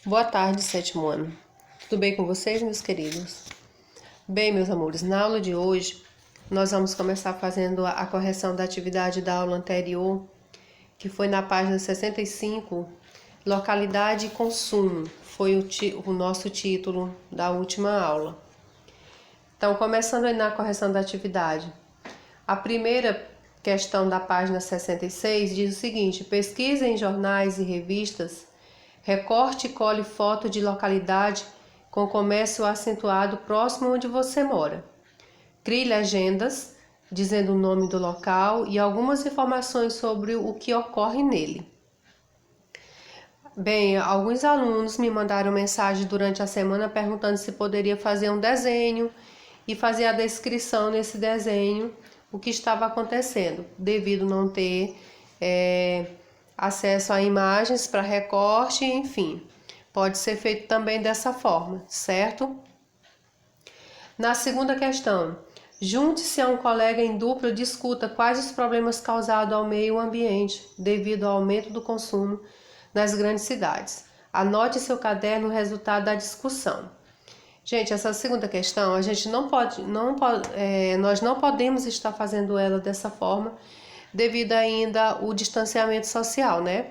Boa tarde, sétimo ano. Tudo bem com vocês, meus queridos? Bem, meus amores, na aula de hoje, nós vamos começar fazendo a correção da atividade da aula anterior, que foi na página 65, localidade e consumo. Foi o nosso título da última aula. Então, começando aí na correção da atividade. A primeira questão da página 66 diz o seguinte: pesquisa em jornais e revistas, recorte e cole foto de localidade com comércio acentuado próximo onde você mora. Crie legendas dizendo o nome do local e algumas informações sobre o que ocorre nele. Bem, alguns alunos me mandaram mensagem durante a semana perguntando se poderia fazer um desenho e fazer a descrição nesse desenho o que estava acontecendo, devido não ter acesso a imagens para recorte, enfim. Pode ser feito também dessa forma, certo? Na segunda questão, junte-se a um colega em dupla e discuta quais os problemas causados ao meio ambiente devido ao aumento do consumo nas grandes cidades. Anote em seu caderno o resultado da discussão. Gente, essa segunda questão, a gente nós não podemos estar fazendo ela dessa forma, devido ainda ao distanciamento social, né?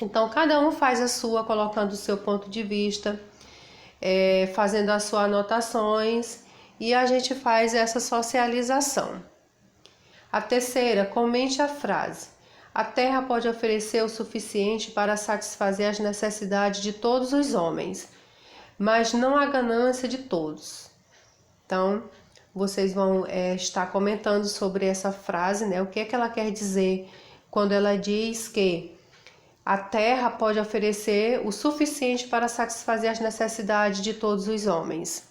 Então, cada um faz a sua, colocando o seu ponto de vista, fazendo as suas anotações, e a gente faz essa socialização. A terceira, comente a frase: a terra pode oferecer o suficiente para satisfazer as necessidades de todos os homens, mas não a ganância de todos. Então, vocês vão estar comentando sobre essa frase, né? O que é que ela quer dizer quando ela diz que a terra pode oferecer o suficiente para satisfazer as necessidades de todos os homens.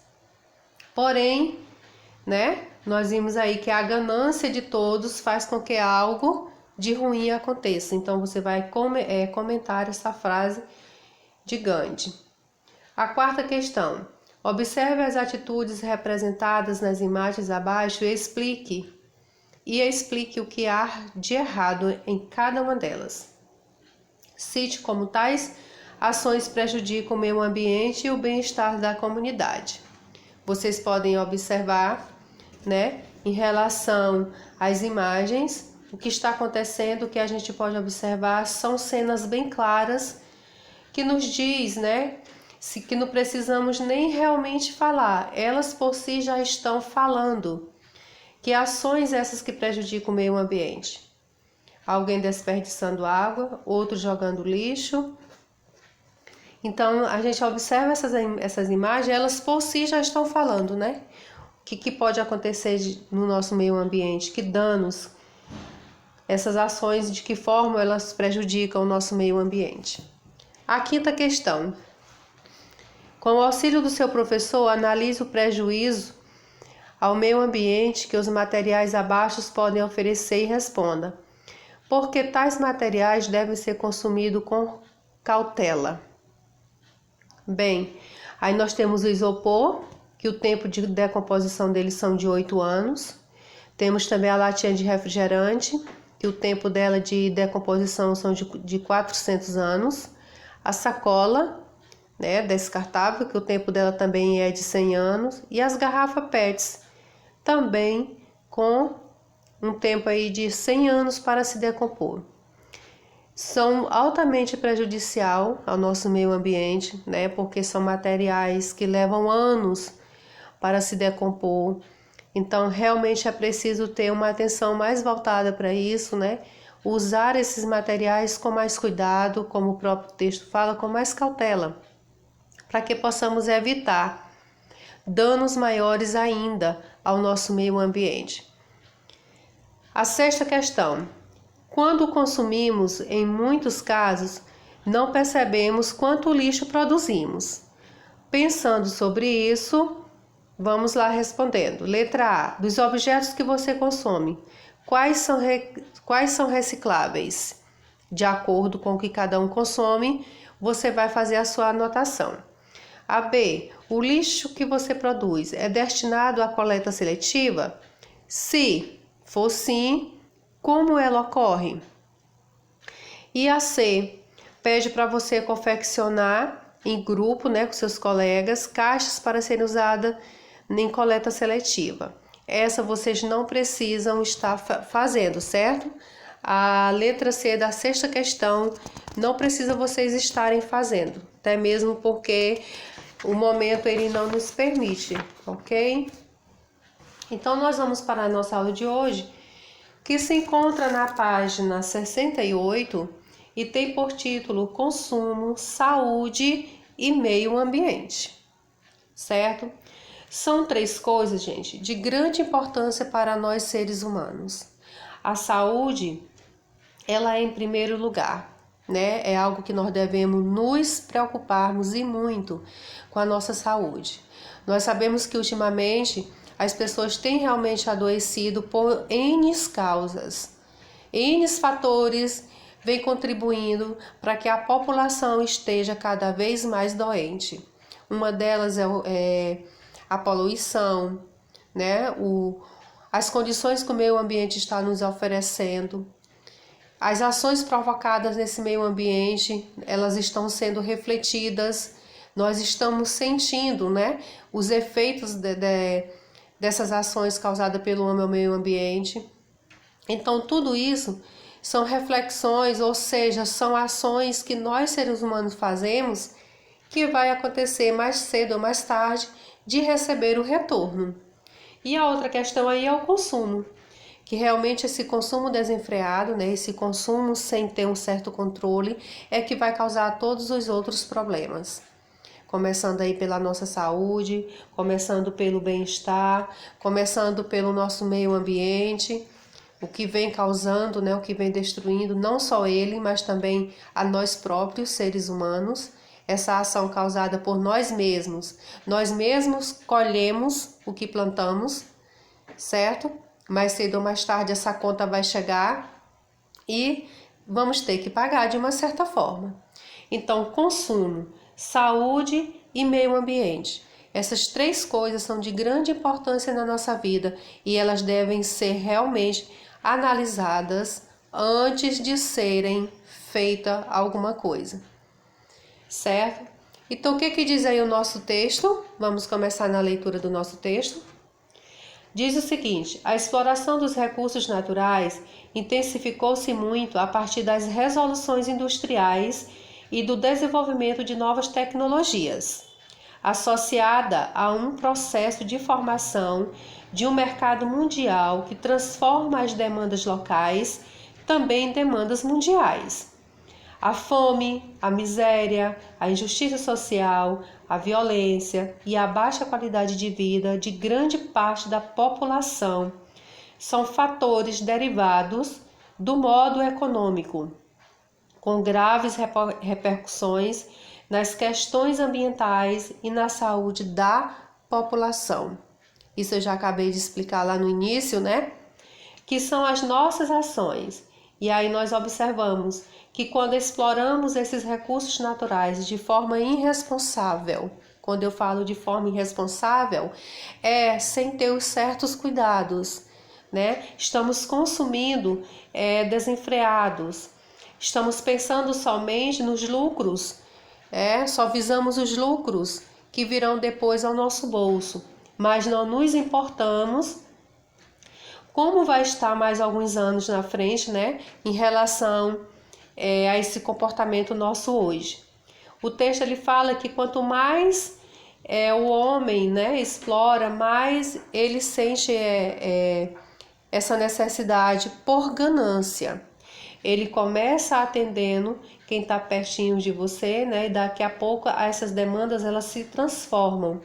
Porém, né? Nós vimos aí que a ganância de todos faz com que algo de ruim aconteça. Então, você vai comentar essa frase de Gandhi. A quarta questão. Observe as atitudes representadas nas imagens abaixo e explique o que há de errado em cada uma delas. Cite como tais ações prejudicam o meio ambiente e o bem-estar da comunidade. Vocês podem observar, né, em relação às imagens, o que está acontecendo, o que a gente pode observar são cenas bem claras que nos diz, né, que não precisamos nem realmente falar, elas por si já estão falando. Que ações essas que prejudicam o meio ambiente? Alguém desperdiçando água, outro jogando lixo. Então, a gente observa essas imagens, elas por si já estão falando, né? O que pode acontecer no nosso meio ambiente, que danos, essas ações, de que forma elas prejudicam o nosso meio ambiente. A quinta questão. Com o auxílio do seu professor, analise o prejuízo ao meio ambiente que os materiais abaixo podem oferecer e responda: por que tais materiais devem ser consumidos com cautela? Bem, aí nós temos o isopor, que o tempo de decomposição dele são de 8 anos. Temos também a latinha de refrigerante, que o tempo dela de decomposição são de 400 anos. A sacola, né, descartável, que o tempo dela também é de 100 anos. E as garrafas PETs, também com um tempo aí de 100 anos para se decompor. São altamente prejudicial ao nosso meio ambiente, né? Porque são materiais que levam anos para se decompor. Então, realmente é preciso ter uma atenção mais voltada para isso, né? Usar esses materiais com mais cuidado, como o próprio texto fala, com mais cautela, para que possamos evitar danos maiores ainda ao nosso meio ambiente. A sexta questão. Quando consumimos, em muitos casos, não percebemos quanto lixo produzimos. Pensando sobre isso, vamos lá respondendo. Letra A. Dos objetos que você consome, quais são recicláveis? De acordo com o que cada um consome, você vai fazer a sua anotação. A B. O lixo que você produz é destinado à coleta seletiva? Se for sim, como ela ocorre? E a C. Pede para você confeccionar em grupo, né, com seus colegas, caixas para serem usadas em coleta seletiva. Essa vocês não precisam estar fazendo, certo? A letra C da sexta questão não precisa vocês estarem fazendo, até mesmo porque o momento ele não nos permite, ok? Então nós vamos para a nossa aula de hoje, que se encontra na página 68 e tem por título Consumo, Saúde e Meio Ambiente, certo? São três coisas, gente, de grande importância para nós seres humanos. A saúde, ela é em primeiro lugar, né? É algo que nós devemos nos preocuparmos e muito com a nossa saúde. Nós sabemos que ultimamente as pessoas têm realmente adoecido por N causas. N fatores vêm contribuindo para que a população esteja cada vez mais doente. Uma delas é a poluição, né? As condições que o meio ambiente está nos oferecendo. As ações provocadas nesse meio ambiente, elas estão sendo refletidas, nós estamos sentindo, né, os efeitos dessas ações causadas pelo homem ao meio ambiente. Então, tudo isso são reflexões, ou seja, são ações que nós seres humanos fazemos que vai acontecer mais cedo ou mais tarde de receber o retorno. E a outra questão aí é o consumo, que realmente esse consumo desenfreado, né, esse consumo sem ter um certo controle, é que vai causar todos os outros problemas. Começando aí pela nossa saúde, começando pelo bem-estar, começando pelo nosso meio ambiente, o que vem causando, né, o que vem destruindo, não só ele, mas também a nós próprios, seres humanos. Essa ação causada por nós mesmos colhemos o que plantamos, certo? Mais cedo ou mais tarde essa conta vai chegar e vamos ter que pagar de uma certa forma. Então, consumo, saúde e meio ambiente. Essas três coisas são de grande importância na nossa vida e elas devem ser realmente analisadas antes de serem feita alguma coisa, certo? Então, o que diz aí o nosso texto? Vamos começar na leitura do nosso texto. Diz o seguinte: a exploração dos recursos naturais intensificou-se muito a partir das resoluções industriais e do desenvolvimento de novas tecnologias, associada a um processo de formação de um mercado mundial que transforma as demandas locais também em demandas mundiais. A fome, a miséria, a injustiça social, a violência e a baixa qualidade de vida de grande parte da população são fatores derivados do modo econômico, com graves repercussões nas questões ambientais e na saúde da população. Isso eu já acabei de explicar lá no início, né? Que são as nossas ações. E aí nós observamos que quando exploramos esses recursos naturais de forma irresponsável, quando eu falo de forma irresponsável, é sem ter os certos cuidados, né? Estamos consumindo desenfreados, estamos pensando somente nos lucros, só visamos os lucros que virão depois ao nosso bolso, mas não nos importamos como vai estar mais alguns anos na frente, né, em relação a esse comportamento nosso hoje. O texto ele fala que quanto mais o homem, né, explora, mais ele sente essa necessidade por ganância. Ele começa atendendo quem está pertinho de você, né, e daqui a pouco essas demandas elas se transformam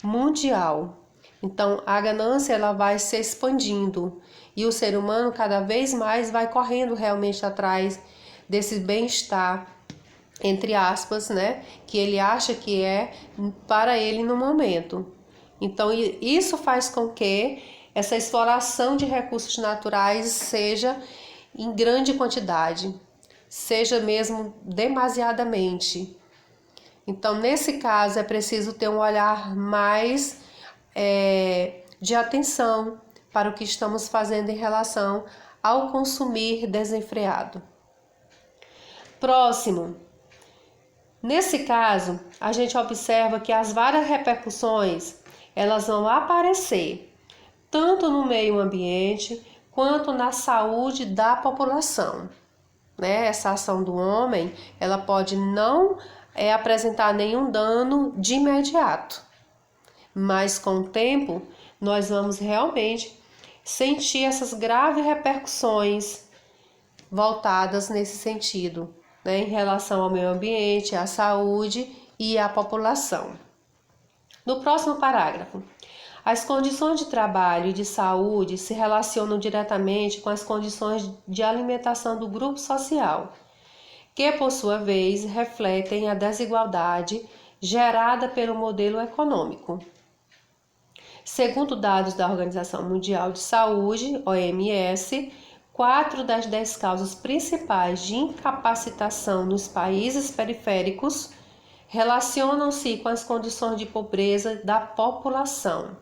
mundial. Então, a ganância ela vai se expandindo e o ser humano cada vez mais vai correndo realmente atrás desse bem-estar, entre aspas, né, que ele acha que é para ele no momento. Então, isso faz com que essa exploração de recursos naturais seja em grande quantidade, seja mesmo demasiadamente. Então, nesse caso, é preciso ter um olhar mais de atenção para o que estamos fazendo em relação ao consumir desenfreado. Próximo, Nesse caso, a gente observa que as várias repercussões, elas vão aparecer tanto no meio ambiente quanto na saúde da população, né? Essa ação do homem, ela pode não apresentar nenhum dano de imediato, mas com o tempo nós vamos realmente sentir essas graves repercussões voltadas nesse sentido, né, em relação ao meio ambiente, à saúde e à população. No próximo parágrafo, as condições de trabalho e de saúde se relacionam diretamente com as condições de alimentação do grupo social, que, por sua vez, refletem a desigualdade gerada pelo modelo econômico. Segundo dados da Organização Mundial de Saúde, OMS, 4 das 10 causas principais de incapacitação nos países periféricos relacionam-se com as condições de pobreza da população.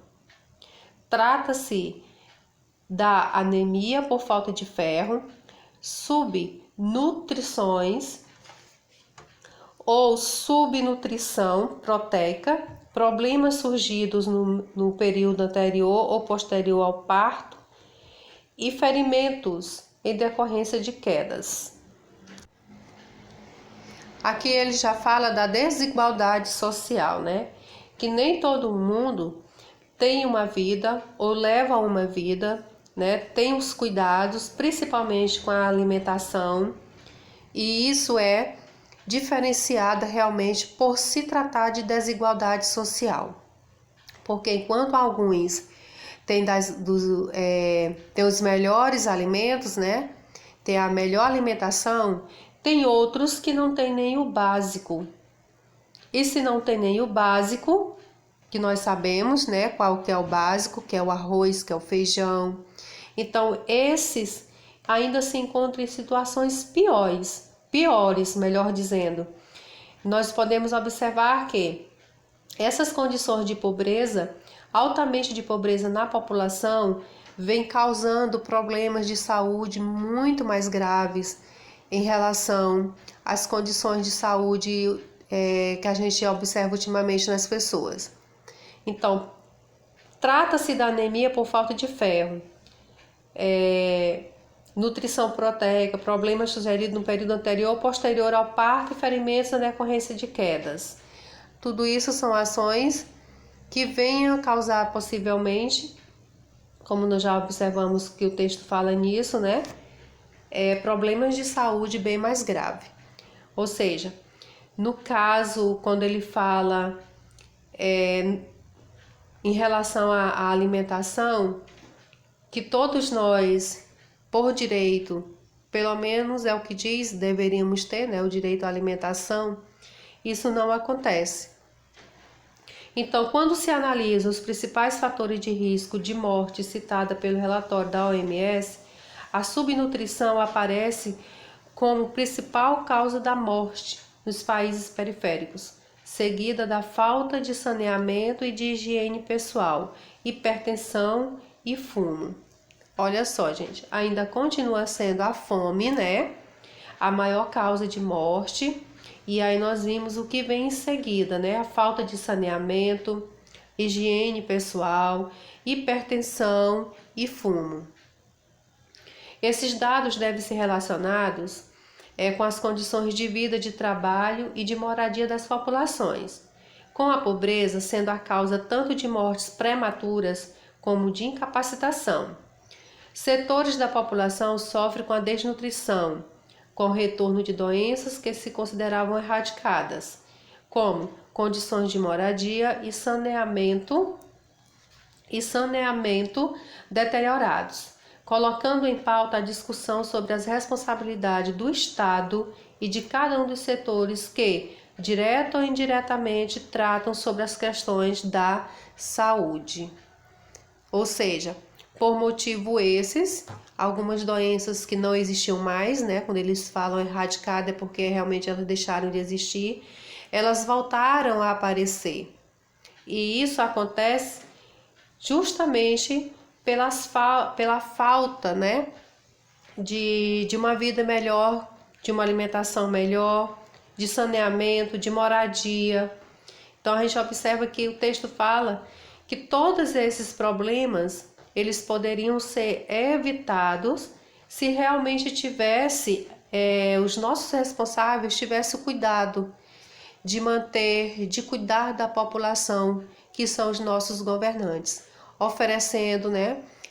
Trata-se da anemia por falta de ferro, subnutrições ou subnutrição proteica, problemas surgidos no período anterior ou posterior ao parto e ferimentos em decorrência de quedas. Aqui ele já fala da desigualdade social, né? Que nem todo mundo tem uma vida ou leva uma vida, né? Tem os cuidados, principalmente com a alimentação, e isso é diferenciada realmente por se tratar de desigualdade social. Porque enquanto alguns têm os melhores alimentos, né? Tem a melhor alimentação, tem outros que não têm nem o básico. E se não tem nem o básico, que nós sabemos, né, qual que é o básico, que é o arroz, que é o feijão. Então, esses ainda se encontram em situações piores, melhor dizendo. Nós podemos observar que essas condições de pobreza, altamente de pobreza na população, vem causando problemas de saúde muito mais graves em relação às condições de saúde que a gente observa ultimamente nas pessoas. Então, trata-se da anemia por falta de ferro, nutrição proteica, problemas sugeridos no período anterior ou posterior ao parto e ferimentos na decorrência de quedas. Tudo isso são ações que venham causar possivelmente, como nós já observamos que o texto fala nisso, né? Problemas de saúde bem mais grave. Ou seja, no caso, quando ele fala em relação à alimentação, que todos nós, por direito, pelo menos é o que diz, deveríamos ter, né, o direito à alimentação, isso não acontece. Então, quando se analisa os principais fatores de risco de morte citada pelo relatório da OMS, a subnutrição aparece como principal causa da morte nos países periféricos, seguida da falta de saneamento e de higiene pessoal, hipertensão e fumo. Olha só, gente, ainda continua sendo a fome, né? A maior causa de morte. E aí nós vimos o que vem em seguida, né? A falta de saneamento, higiene pessoal, hipertensão e fumo. Esses dados devem ser relacionados com as condições de vida, de trabalho e de moradia das populações, com a pobreza sendo a causa tanto de mortes prematuras como de incapacitação. Setores da população sofrem com a desnutrição, com o retorno de doenças que se consideravam erradicadas, como condições de moradia e saneamento deteriorados, colocando em pauta a discussão sobre as responsabilidades do Estado e de cada um dos setores que, direta ou indiretamente, tratam sobre as questões da saúde. Ou seja, por motivo esses, algumas doenças que não existiam mais, né? Quando eles falam erradicada é porque realmente elas deixaram de existir, elas voltaram a aparecer. E isso acontece justamente pela falta, né? De uma vida melhor, de uma alimentação melhor, de saneamento, de moradia. Então a gente observa que o texto fala que todos esses problemas eles poderiam ser evitados se realmente os nossos responsáveis tivessem o cuidado de manter, de cuidar da população, que são os nossos governantes, oferecendo,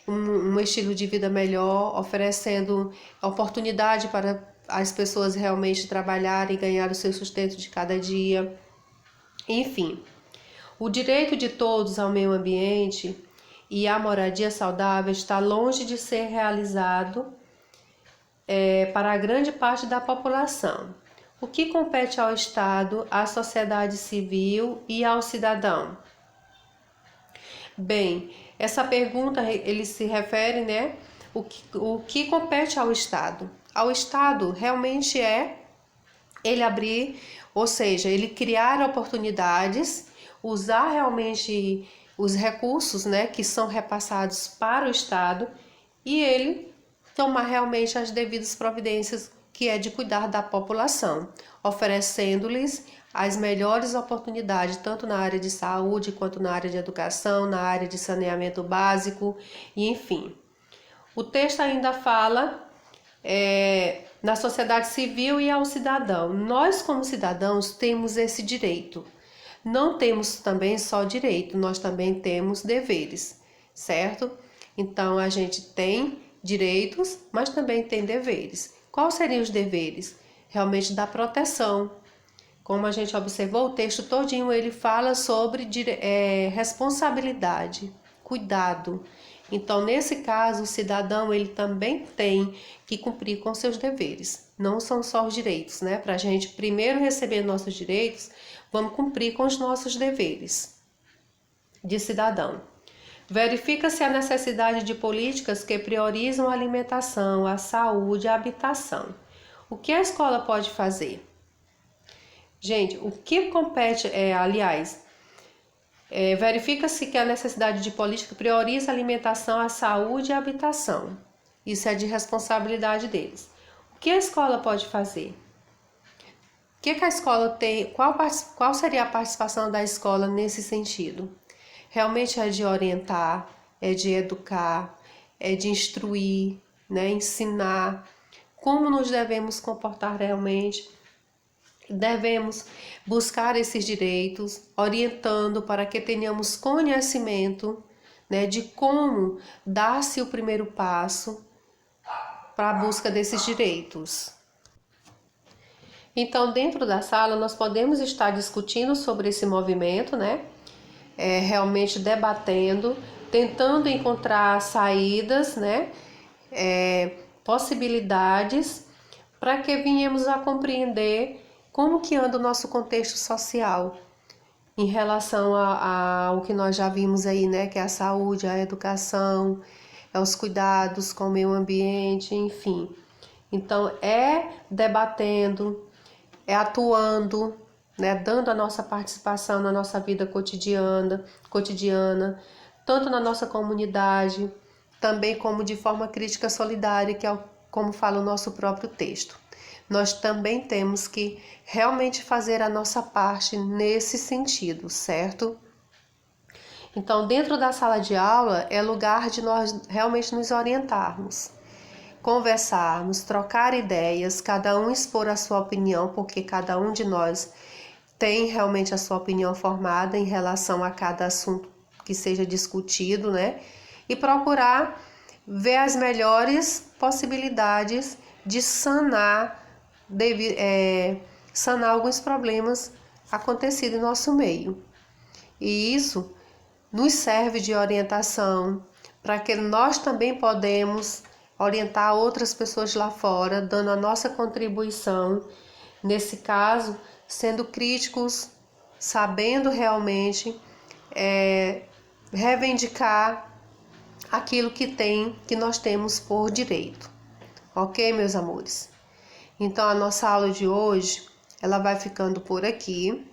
um estilo de vida melhor, oferecendo oportunidade para as pessoas realmente trabalharem e ganhar o seu sustento de cada dia. Enfim, o direito de todos ao meio ambiente e à moradia saudável está longe de ser realizado para a grande parte da população. O que compete ao Estado, à sociedade civil e ao cidadão? Bem, essa pergunta ele se refere, o que compete ao Estado? Ao Estado realmente ele abrir, ou seja, ele criar oportunidades, usar realmente os recursos, que são repassados para o Estado e ele tomar realmente as devidas providências, que é de cuidar da população, oferecendo-lhes as melhores oportunidades, tanto na área de saúde, quanto na área de educação, na área de saneamento básico, e enfim. O texto ainda fala na sociedade civil e ao cidadão. Nós, como cidadãos, temos esse direito. Não temos também só direito, nós também temos deveres, certo? Então, a gente tem direitos, mas também tem deveres. Quais seriam os deveres? Realmente da proteção. Como a gente observou, o texto todinho ele fala sobre responsabilidade, cuidado. Então, nesse caso, o cidadão ele também tem que cumprir com seus deveres. Não são só os direitos, Para a gente primeiro receber nossos direitos, vamos cumprir com os nossos deveres de cidadão. Verifica-se a necessidade de políticas que priorizam a alimentação, a saúde e a habitação. O que a escola pode fazer? Gente, o que compete, verifica-se que a necessidade de política prioriza a alimentação, a saúde e a habitação. Isso é de responsabilidade deles. O que a escola pode fazer? O que a escola tem? Qual seria a participação da escola nesse sentido? Realmente é de orientar, é de educar, é de instruir, ensinar como nos devemos comportar realmente. Devemos buscar esses direitos, orientando para que tenhamos conhecimento, de como dar-se o primeiro passo para a busca desses direitos. Então, dentro da sala, nós podemos estar discutindo sobre esse movimento, realmente debatendo, tentando encontrar saídas, possibilidades para que venhamos a compreender como que anda o nosso contexto social em relação ao que nós já vimos aí, que é a saúde, a educação, os cuidados com o meio ambiente, enfim. Então, debatendo, atuando, dando a nossa participação na nossa vida cotidiana, tanto na nossa comunidade, também como de forma crítica solidária, que é como fala o nosso próprio texto. Nós também temos que realmente fazer a nossa parte nesse sentido, certo? Então, dentro da sala de aula é lugar de nós realmente nos orientarmos, conversarmos, trocar ideias, cada um expor a sua opinião, porque cada um de nós tem realmente a sua opinião formada em relação a cada assunto que seja discutido, E procurar ver as melhores possibilidades de sanar alguns problemas acontecidos em nosso meio. E isso nos serve de orientação para que nós também podemos orientar outras pessoas lá fora, dando a nossa contribuição, nesse caso, sendo críticos, sabendo realmente reivindicar aquilo que nós temos por direito. Ok, meus amores? Então, a nossa aula de hoje, ela vai ficando por aqui.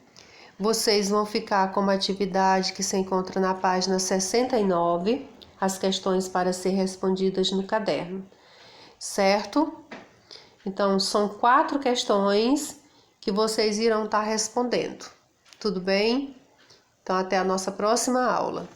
Vocês vão ficar com uma atividade que se encontra na página 69, as questões para ser respondidas no caderno, certo? Então, são 4 questões que vocês irão estar respondendo. Tudo bem? Então, até a nossa próxima aula.